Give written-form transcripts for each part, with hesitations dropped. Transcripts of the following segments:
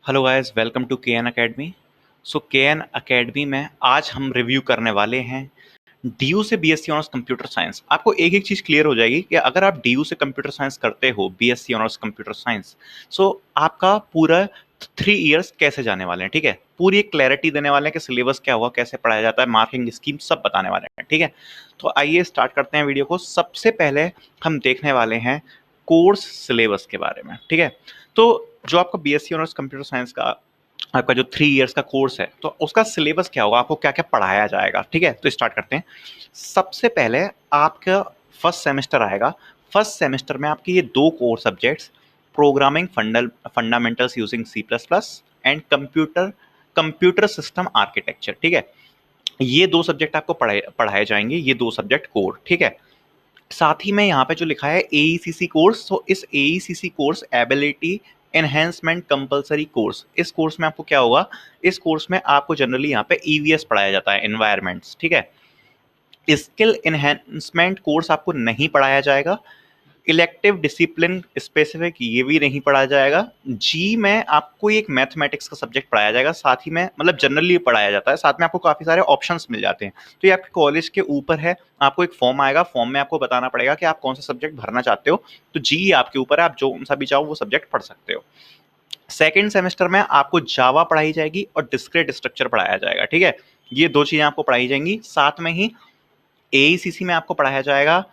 Hello guys, welcome to के N academy. के N academy में आज हम रिव्यू करने वाले हैं डीयू से बीएससी ऑनर्स कंप्यूटर साइंस। आपको एक एक चीज़ क्लियर हो जाएगी कि अगर आप डीयू से कंप्यूटर साइंस करते हो, बीएससी ऑनर्स कंप्यूटर साइंस, सो आपका पूरा 3 इयर्स कैसे जाने वाले हैं। ठीक है, पूरी एक क्लैरिटी देने वाले हैं कि सिलेबस क्या होगा, कैसे पढ़ाया जाता है, मार्किंग स्कीम सब बताने वाले हैं। ठीक है, तो आइए स्टार्ट करते हैं वीडियो को। सबसे पहले हम देखने वाले हैं कोर्स सिलेबस के बारे में। ठीक है, तो जो आपका बीएससी ऑनर्स कंप्यूटर साइंस का आपका जो 3 इयर्स का कोर्स है, तो उसका सिलेबस क्या होगा, आपको क्या क्या पढ़ाया जाएगा। ठीक है, तो स्टार्ट करते हैं। सबसे पहले आपका फर्स्ट सेमेस्टर आएगा। फर्स्ट सेमेस्टर में आपके ये दो core subjects, programming fundamentals using C plus plus and computer system architecture. ठीक है, ये दो सब्जेक्ट आपको पढ़ाए जाएंगे, ये दो सब्जेक्ट कोर। ठीक है, साथ ही में यहाँ पे जो लिखा है एईसीसी कोर्स, तो इस AECC course ability enhancement compulsory course, इस कोर्स में आपको क्या होगा, इस कोर्स में आपको जनरली यहाँ पे ईवीएस पढ़ाया जाता है, एनवायरमेंट्स। ठीक है, स्किल एनहेंसमेंट कोर्स आपको नहीं पढ़ाया जाएगा। इलेक्टिव डिसिप्लिन स्पेसिफिक ये भी नहीं पढ़ाया जाएगा। जी में आपको एक मैथमेटिक्स का सब्जेक्ट पढ़ाया जाएगा, साथ ही में मतलब जनरली पढ़ाया जाता है, साथ में आपको काफ़ी सारे ऑप्शंस मिल जाते हैं। तो ये आपके कॉलेज के ऊपर है, आपको एक फॉर्म आएगा, फॉर्म में आपको बताना पड़ेगा कि आप कौन सा सब्जेक्ट भरना चाहते हो। तो जी आपके ऊपर है, आप जो सा भी चाहो वो सब्जेक्ट पढ़ सकते हो। सेकेंड सेमेस्टर में आपको जावा पढ़ाई जाएगी और डिस्क्रीट स्ट्रक्चर पढ़ाया जाएगा। ठीक है, ये दो चीज़ें आपको पढ़ाई जाएंगी। साथ में ही एईसीसी में आपको पढ़ाया जाएगा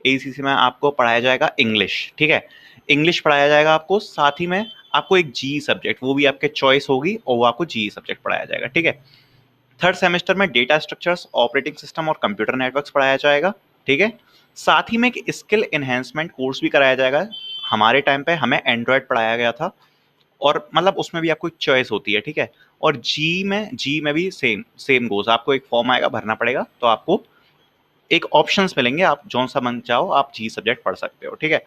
एईसीसी में आपको पढ़ाया जाएगा इंग्लिश। ठीक है, इंग्लिश पढ़ाया जाएगा आपको, साथ ही में आपको एक जी सब्जेक्ट, वो भी आपके चॉइस होगी और वो आपको जी सब्जेक्ट पढ़ाया जाएगा। ठीक है, थर्ड सेमेस्टर में डेटा स्ट्रक्चर्स, ऑपरेटिंग सिस्टम और कंप्यूटर नेटवर्क्स पढ़ाया जाएगा। ठीक है, साथ ही में एक स्किल एनहेंसमेंट कोर्स भी कराया जाएगा। हमारे टाइम पे हमें एंड्रॉयड पढ़ाया गया था, और मतलब उसमें भी आपको एक चॉइस होती है। ठीक है, और जी में भी सेम सेम गोज, आपको एक फॉर्म आएगा, भरना पड़ेगा, तो आपको एक ऑप्शंस मिलेंगे, आप जो सा मन चाहो आप जी सब्जेक्ट पढ़ सकते हो। ठीक है,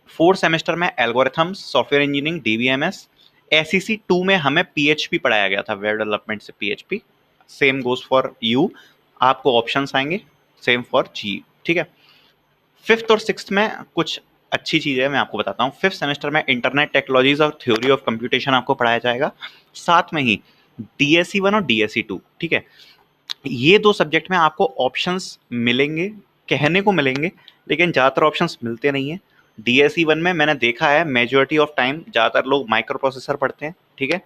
फोर्थ सेमेस्टर में algorithms, software engineering, DBMS. SEC 2 में हमें पीएचपी पढ़ाया गया था, वेब डेवलपमेंट से PHP. Same goes for you, आपको ऑप्शंस आएंगे, सेम फॉर जी। ठीक है, फिफ्थ और सिक्स्थ में कुछ अच्छी चीज़ है, मैं आपको बताता हूँ। फिफ्थ सेमेस्टर में इंटरनेट टेक्नोलॉजीज और थ्योरी ऑफ कंप्यूटेशन आपको पढ़ाया जाएगा, साथ में ही डीएसई 1 और डीएसई 2। ठीक है, ये दो सब्जेक्ट में आपको ऑप्शंस मिलेंगे, कहने को मिलेंगे, लेकिन ज़्यादातर ऑप्शंस मिलते नहीं है। डीएसई 1 में मैंने देखा है मेजॉरिटी ऑफ टाइम ज़्यादातर लोग माइक्रो प्रोसेसर पढ़ते हैं। ठीक है,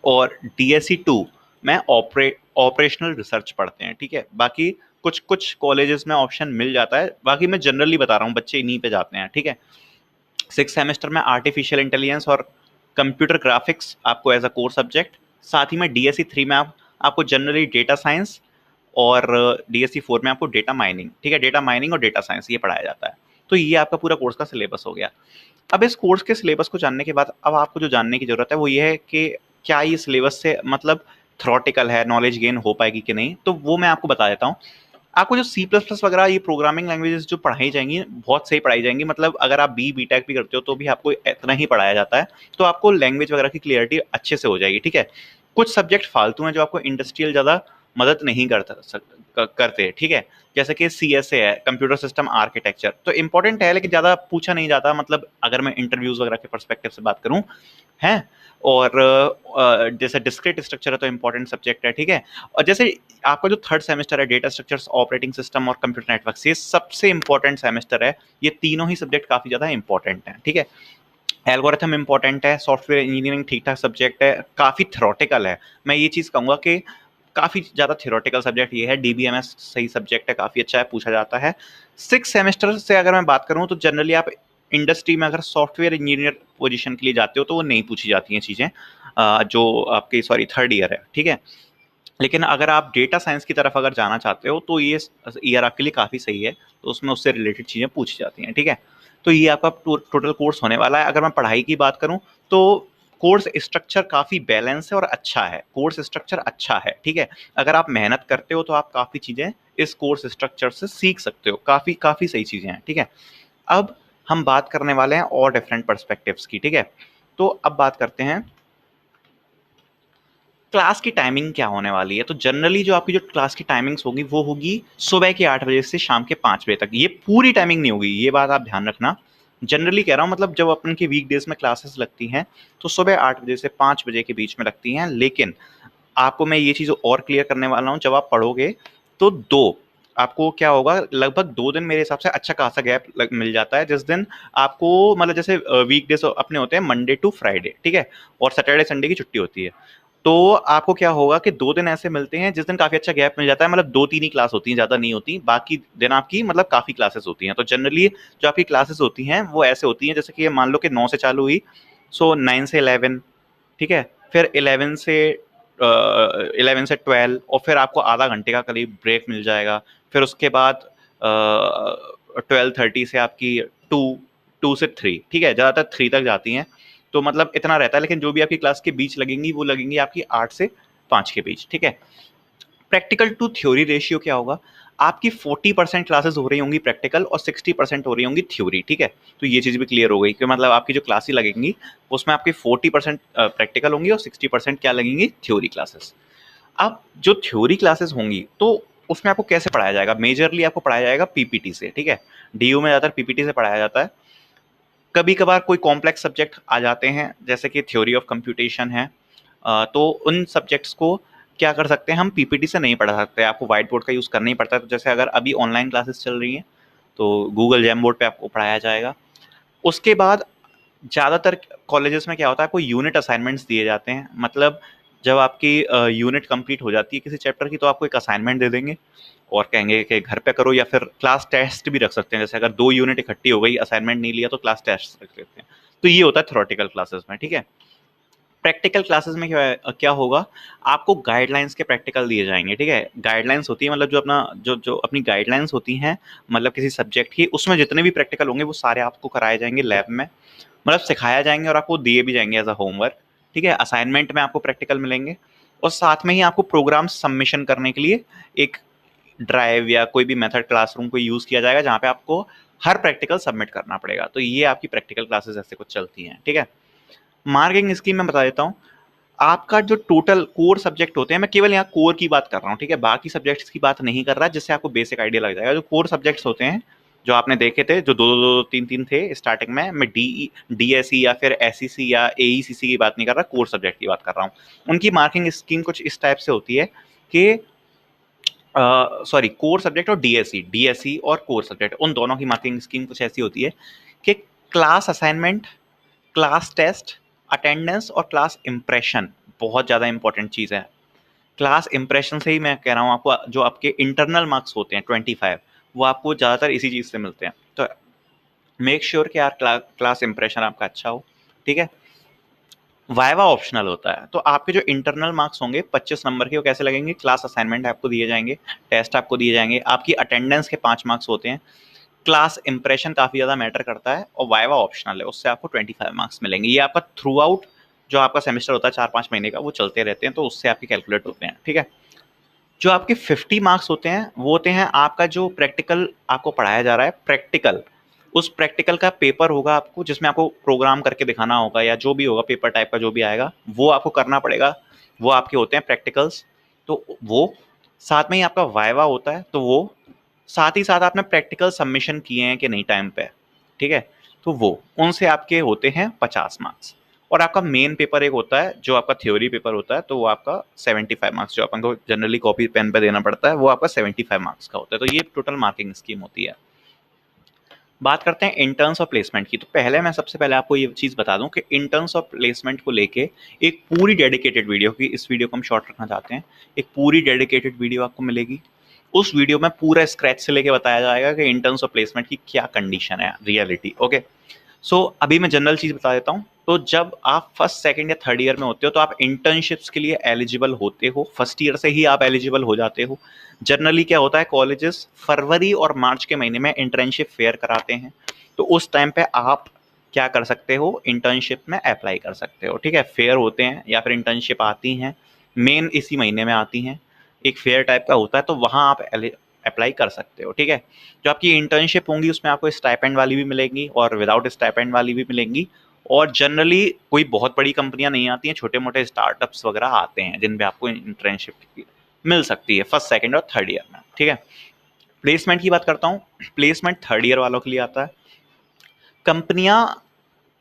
और डीएसई 2 में ऑपरेशनल रिसर्च पढ़ते हैं। ठीक है, बाकी कुछ कुछ कॉलेजेस में ऑप्शन मिल जाता है, बाकी मैं जनरली बता रहा हूँ, बच्चे इन्हीं पे जाते हैं। ठीक है, सिक्स सेमेस्टर में आर्टिफिशियल इंटेलिजेंस और कंप्यूटर ग्राफिक्स आपको एज अ कोर सब्जेक्ट। साथ ही में डीएससी 3 में आपको जनरली डेटा साइंस, और डीएससी 4 में आपको डेटा माइनिंग। ठीक है, डेटा माइनिंग और डेटा साइंस ये पढ़ाया जाता है। तो ये आपका पूरा कोर्स का सिलेबस हो गया। अब इस कोर्स के सिलेबस को जानने के बाद अब आपको जो जानने की जरूरत है वो ये है कि क्या ये सिलेबस से मतलब थ्योरेटिकल है, नॉलेज गेन हो पाएगी कि नहीं। तो वो मैं आपको बता देता हूँ। आपको जो सी प्लस प्लस वगैरह ये प्रोग्रामिंग लैंग्वेजेस जो पढ़ाई जाएंगी, बहुत सही पढ़ाई जाएंगी। मतलब अगर आप बी टेक भी करते हो तो भी आपको इतना ही पढ़ाया जाता है, तो आपको लैंग्वेज वगैरह की क्लियरिटी अच्छे से हो जाएगी। ठीक है, कुछ सब्जेक्ट फालतू हैं जो आपको इंडस्ट्रियल ज़्यादा मदद नहीं करते। ठीक है, जैसे कि CSA है, कंप्यूटर सिस्टम आर्किटेक्चर, तो इंपॉर्टेंट है लेकिन ज़्यादा पूछा नहीं जाता, मतलब अगर मैं इंटरव्यूज़ वगैरह के परस्पेक्टिव से बात करूँ है। और जैसे डिस्क्रीट स्ट्रक्चर है तो इंपॉर्टेंट सब्जेक्ट है। ठीक है, और जैसे आपका जो थर्ड सेमेस्टर है, डेटा स्ट्रक्चर्स, ऑपरेटिंग सिस्टम और कंप्यूटर नेटवर्क, ये सबसे इंपॉर्टेंट सेमेस्टर है। ये तीनों ही सब्जेक्ट काफ़ी ज़्यादा इंपॉर्टेंट हैं। ठीक है, एल्गोरिथम इंपॉर्टेंट है, सॉफ्टवेयर इंजीनियरिंग ठीक ठाक सब्जेक्ट है, काफ़ी थ्योरेटिकल है। मैं ये चीज़ कहूँगा कि काफ़ी ज़्यादा थ्योरेटिकल सब्जेक्ट ये है। डीबीएमएस सही सब्जेक्ट है, काफ़ी अच्छा है, पूछा जाता है। सिक्स सेमेस्टर से अगर मैं बात करूँ तो जनरली आप इंडस्ट्री में अगर सॉफ्टवेयर इंजीनियर पोजीशन के लिए जाते हो तो वो नहीं पूछी जाती हैं चीज़ें, जो आपकी थर्ड ईयर है। ठीक है, लेकिन अगर आप डेटा साइंस की तरफ अगर जाना चाहते हो तो ये ईयर आपके लिए काफ़ी सही है, तो उसमें उससे रिलेटेड चीज़ें पूछी जाती हैं। ठीक है, तो ये आपका टोटल कोर्स होने वाला है। अगर मैं पढ़ाई की बात करूँ तो कोर्स स्ट्रक्चर काफ़ी बैलेंस है और अच्छा है, कोर्स स्ट्रक्चर अच्छा है। ठीक है, अगर आप मेहनत करते हो तो आप काफ़ी चीज़ें इस कोर्स स्ट्रक्चर से सीख सकते हो, काफ़ी काफ़ी सही चीज़ें हैं। ठीक है, अब हम बात करने वाले हैं और डिफरेंट पर्सपेक्टिव्स की। ठीक है, तो अब बात करते हैं क्लास की टाइमिंग क्या होने वाली है। तो जनरली जो आपकी जो क्लास की टाइमिंग्स होगी वो होगी सुबह के 8 बजे से शाम के 5 बजे तक। ये पूरी टाइमिंग नहीं होगी, ये बात आप ध्यान रखना। जनरली कह रहा हूँ, मतलब जब अपन की वीकडेज में क्लासेस लगती हैं तो सुबह 8 बजे से 5 बजे के बीच में लगती हैं। लेकिन आपको मैं ये चीज़ और क्लियर करने वाला हूँ, जब आप पढ़ोगे तो आपको क्या होगा, लगभग 2 दिन मेरे हिसाब से अच्छा खासा गैप मिल जाता है, जिस दिन आपको मतलब जैसे वीकडेज अपने होते हैं मंडे टू फ्राइडे, ठीक है, और सैटरडे संडे की छुट्टी होती है। तो आपको क्या होगा कि 2 दिन ऐसे मिलते हैं जिस दिन काफी अच्छा गैप मिल जाता है, मतलब 2-3 ही क्लास होती हैं, ज्यादा नहीं होती, बाकी दिन आपकी मतलब काफी क्लासेस होती हैं। तो जनरली जो आपकी क्लासेस होती हैं वो ऐसे होती हैं, जैसे कि ये मान लो कि 9 से चालू हुई, सो 9 से 11, ठीक है, फिर 11 से 12, और फिर आपको आधा घंटे का करीब ब्रेक मिल जाएगा। फिर उसके बाद 12:30 से आपकी 2 से 3, ठीक है, ज़्यादातर 3 तक जाती हैं। तो मतलब इतना रहता है, लेकिन जो भी आपकी क्लास के बीच लगेंगी वो लगेंगी आपकी 8 से 5 के बीच, ठीक है। प्रैक्टिकल टू थ्योरी रेशियो क्या होगा, आपकी 40% क्लासेस हो रही होंगी प्रैक्टिकल और 60% हो रही होंगी थ्योरी, ठीक है। तो ये चीज़ भी क्लियर हो गई कि मतलब आपकी जो क्लासेस लगेंगी उसमें आपकी 40% प्रैक्टिकल होंगी और 60% क्या लगेंगी, थ्योरी क्लासेस। अब जो थ्योरी क्लासेस होंगी तो उसमें आपको कैसे पढ़ाया जाएगा, मेजरली आपको पढ़ाया जाएगा पीपीटी से, ठीक है। डीयू में ज़्यादातर पीपीटी से पढ़ाया जाता है। कभी कभार कोई कॉम्प्लेक्स सब्जेक्ट आ जाते हैं जैसे कि थ्योरी ऑफ कंप्यूटेशन है, तो उन सब्जेक्ट्स को क्या कर सकते हैं, हम पीपीटी से नहीं पढ़ा सकते, आपको व्हाइट बोर्ड का यूज़ करना ही पड़ता है। तो जैसे अगर अभी ऑनलाइन क्लासेस चल रही हैं तो गूगल जैम बोर्ड पे आपको पढ़ाया जाएगा। उसके बाद ज़्यादातर कॉलेजेस में क्या होता है, आपको यूनिट असाइनमेंट्स दिए जाते हैं, मतलब जब आपकी यूनिट कंप्लीट हो जाती है किसी चैप्टर की तो आपको एक असाइनमेंट दे देंगे और कहेंगे कि घर पे करो, या फिर क्लास टेस्ट भी रख सकते हैं। जैसे अगर 2 यूनिट इकट्ठी हो गई, असाइनमेंट नहीं लिया, तो क्लास टेस्ट रख सकते हैं। तो ये होता है थ्योरेटिकल क्लासेस में, ठीक है। प्रैक्टिकल क्लासेस में क्या होगा, आपको गाइडलाइंस के प्रैक्टिकल दिए जाएंगे, ठीक है। गाइडलाइंस होती है मतलब जो अपना जो अपनी गाइडलाइंस होती हैं, मतलब किसी सब्जेक्ट की, उसमें जितने भी प्रैक्टिकल होंगे वो सारे आपको कराए जाएंगे लैब में, मतलब सिखाया जाएंगे और आपको दिए भी जाएंगे एज अ होमवर्क, ठीक है। असाइनमेंट में आपको प्रैक्टिकल मिलेंगे और साथ में ही आपको प्रोग्राम सबमिशन करने के लिए एक ड्राइव या कोई भी मेथड क्लासरूम को यूज़ किया जाएगा जहाँ पे आपको हर प्रैक्टिकल सबमिट करना पड़ेगा। तो ये आपकी प्रैक्टिकल क्लासेस ऐसे कुछ चलती हैं, ठीक है। मार्किंग स्कीम मैं बता देता हूँ, आपका जो टोटल कोर सब्जेक्ट होते हैं, मैं केवल यहाँ कोर की बात कर रहा हूँ, ठीक है, बाकी सब्जेक्ट्स की बात नहीं कर रहा, जिससे आपको बेसिक आइडिया लग जाएगा। जो कोर सब्जेक्ट्स होते हैं जो आपने देखे थे, जो 2-2, 3-3 थे स्टार्टिंग में, मैं डीएसई या फिर एसईसी या एईसीसी की बात नहीं कर रहा, कोर सब्जेक्ट की बात कर रहा हूँ। उनकी मार्किंग स्कीम कुछ इस टाइप से होती है कि सॉरी, कोर सब्जेक्ट और डीएसई और कोर सब्जेक्ट, उन दोनों की मार्किंग स्कीम कुछ ऐसी होती है कि class assignment, class test, attendance और क्लास इंप्रेशन बहुत ज़्यादा इंपॉर्टेंट चीज़ है। क्लास इंप्रेशन से ही मैं कह रहा हूँ आपको, जो आपके इंटरनल मार्क्स होते हैं 25, वो आपको ज़्यादातर इसी चीज़ से मिलते हैं। तो मेक श्योर कि यार क्लास इंप्रेशन आपका अच्छा हो, ठीक है। वाइवा ऑप्शनल होता है, तो आपके जो इंटरनल मार्क्स होंगे 25 नंबर के, वो कैसे लगेंगे, क्लास असाइनमेंट आपको दिए जाएंगे, टेस्ट आपको दिए जाएंगे, आपकी अटेंडेंस के 5 मार्क्स होते हैं, क्लास इंप्रेशन काफ़ी ज़्यादा मैटर करता है, और वाइवा ऑप्शनल है, उससे आपको 25 मार्क्स मिलेंगे। ये आपका थ्रू आउट जो आपका सेमेस्टर होता है 4-5 महीने का, वो चलते रहते हैं, तो उससे आपके कैलकुलेट होते हैं, ठीक है। जो आपके 50 मार्क्स होते हैं वो होते हैं आपका जो प्रैक्टिकल आपको पढ़ाया जा रहा है, प्रैक्टिकल, उस प्रैक्टिकल का पेपर होगा आपको, जिसमें आपको प्रोग्राम करके दिखाना होगा या जो भी होगा, पेपर टाइप का जो भी आएगा वो आपको करना पड़ेगा। वो आपके होते हैं प्रैक्टिकल्स, तो वो साथ में ही आपका वाइवा होता है, तो वो साथ ही साथ आपने प्रैक्टिकल सबमिशन किए हैं कि नहीं टाइम पे, ठीक है, तो वो उनसे आपके होते हैं 50 मार्क्स। और आपका मेन पेपर एक होता है जो आपका थ्योरी पेपर होता है, तो वो आपका 75 मार्क्स, जो अपन को जनरली कॉपी पेन पे देना पड़ता है, वो आपका 75 मार्क्स का होता है। तो ये टोटल मार्किंग स्कीम होती है। बात करते हैं इंटर्न्स ऑफ प्लेसमेंट की, तो पहले मैं सबसे पहले आपको ये चीज़ बता दूं कि इंटर्न्स ऑफ प्लेसमेंट को लेके एक पूरी डेडिकेटेड वीडियो की, इस वीडियो को हम शॉर्ट रखना चाहते हैं, एक पूरी डेडिकेटेड वीडियो आपको मिलेगी। उस वीडियो में पूरा स्क्रैच से लेके बताया जाएगा कि इंटर्न्स ऑफ प्लेसमेंट की क्या कंडीशन है, रियलिटी, ओके। सो अभी मैं जनरल चीज़ बता देता हूँ। तो जब आप फर्स्ट सेकंड या थर्ड ईयर में होते हो तो आप इंटर्नशिप्स के लिए एलिजिबल होते हो, फर्स्ट ईयर से ही आप एलिजिबल हो जाते हो। जनरली क्या होता है, कॉलेजेस फरवरी और मार्च के महीने में इंटर्नशिप फेयर कराते हैं, तो उस टाइम पे आप क्या कर सकते हो, इंटर्नशिप में अप्लाई कर सकते हो, ठीक है। फेयर होते हैं या फिर इंटर्नशिप आती हैं, मेन इसी महीने में आती हैं, एक फेयर टाइप का होता है, तो वहाँ आप अप्लाई कर सकते हो, ठीक है। जो आपकी इंटर्नशिप होंगी उसमें आपको स्टाइपेंड वाली भी मिलेंगी और विदाउट स्टाइपेंड वाली भी मिलेंगी। और जनरली कोई बहुत बड़ी कंपनियां नहीं आती हैं, छोटे मोटे स्टार्टअप्स वगैरह आते हैं जिन पे आपको इंटर्नशिप मिल सकती है फर्स्ट सेकंड और थर्ड ईयर में, ठीक है। प्लेसमेंट की बात करता हूँ, प्लेसमेंट थर्ड ईयर वालों के लिए आता है। कंपनियां,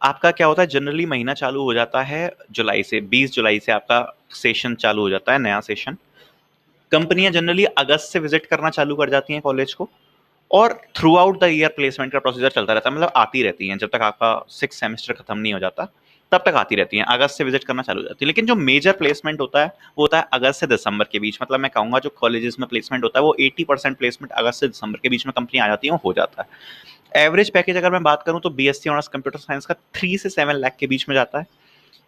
आपका क्या होता है जनरली महीना चालू हो जाता है जुलाई से, 20 जुलाई से आपका सेशन चालू हो जाता है, नया सेशन। कंपनियां जनरली अगस्त से विजिट करना चालू कर जाती हैं कॉलेज को, और through out the year placement का प्रोसीजर चलता रहता है, मतलब आती रहती हैं जब तक आपका 6 सेमेस्टर खत्म नहीं हो जाता, तब तक आती रहती हैं। अगस्त से विजिट करना चालू हो जाती है। लेकिन जो मेजर प्लेसमेंट होता है वो होता है अगस्त से दिसंबर के बीच। मतलब मैं कहूंगा जो कॉलेजेस में प्लेसमेंट होता है वो 80% प्लेसमेंट अगस्त से दिसंबर के बीच में कंपनी आ जाती है, हो जाता है। एवरेज पैकेज अगर मैं बात करूं तो बीएससी ऑनर्स कंप्यूटर साइंस का 3 से 7 लाख के बीच में जाता है।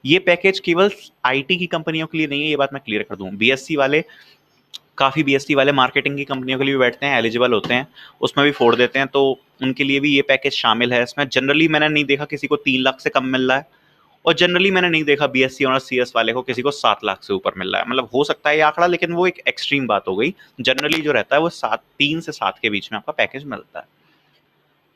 ये पैकेज केवल आईटी की कंपनियों के लिए नहीं है, ये बात मैं क्लियर कर दूं। बीएससी वाले, काफ़ी बीएससी वाले मार्केटिंग की कंपनियों के लिए भी बैठते हैं, एलिजिबल होते हैं, उसमें भी फोड़ देते हैं, तो उनके लिए भी ये पैकेज शामिल है इसमें। जनरली मैंने नहीं देखा किसी को 3 लाख से कम मिल रहा है, और जनरली मैंने नहीं देखा बीएससी और सीएस वाले को किसी को 7 लाख से ऊपर मिल रहा है। मतलब हो सकता है ये आंकड़ा, लेकिन वो एक एक्सट्रीम बात हो गई। जनरली जो रहता है वो 3 से 7 के बीच में आपका पैकेज मिलता है।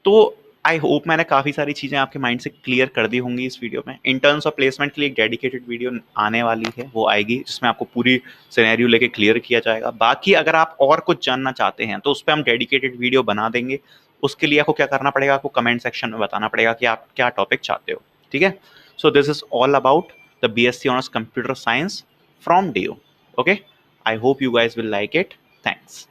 तो आई होप मैंने काफ़ी सारी चीज़ें आपके माइंड से क्लियर कर दी होंगी इस वीडियो में। इंटर्न्स और प्लेसमेंट के लिए एक डेडिकेटेड वीडियो आने वाली है, वो आएगी, जिसमें आपको पूरी सिनेरियो लेके क्लियर किया जाएगा। बाकी अगर आप और कुछ जानना चाहते हैं तो उस पर हम डेडिकेटेड वीडियो बना देंगे। उसके लिए आपको क्या करना पड़ेगा, आपको कमेंट सेक्शन में बताना पड़ेगा कि आप क्या टॉपिक चाहते हो, ठीक है। So this is all about the BSc honours computer science from DU। Okay, I hope you guys will like it. Thanks.